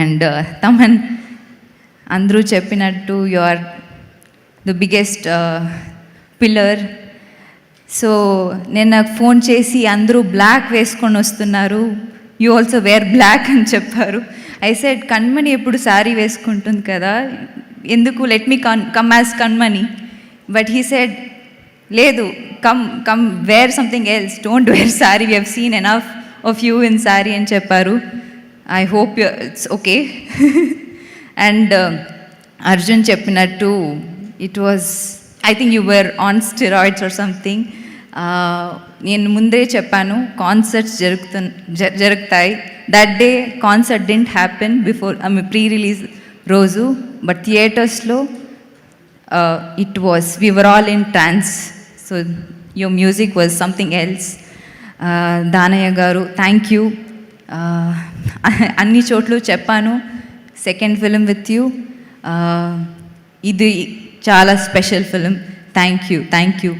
And Thaman, అందరూ చెప్పినట్టు you are the biggest pillar. So నేను నాకు ఫోన్ చేసి అందరూ బ్లాక్ వేసుకొని వస్తున్నారు, యూ ఆల్సో వేర్ బ్లాక్ అని చెప్పారు. ఐ సెడ్ కణ్మణి ఎప్పుడు శారీ వేసుకుంటుంది కదా, ఎందుకు let me come as Kanmani. But he said లేదు, come wear something else, don't wear sari, we have seen enough of you in sari అని చెప్పారు. I hope it's okay. And Arjun చెప్పినట్టు it was, I think you were on steroids or something. నేను ముందే చెప్పాను concerts జరుగుతాయి. That day concert didn't happen before, pre release రోజు, but థియేటర్స్లో it was, we were all in trans. So your music was something else. Danayya గారు thank you. అన్ని చోట్ల చెప్పాను, సెకండ్ ఫిలిం విత్ యూ, ఇది చాలా స్పెషల్ ఫిలిం. Thank you.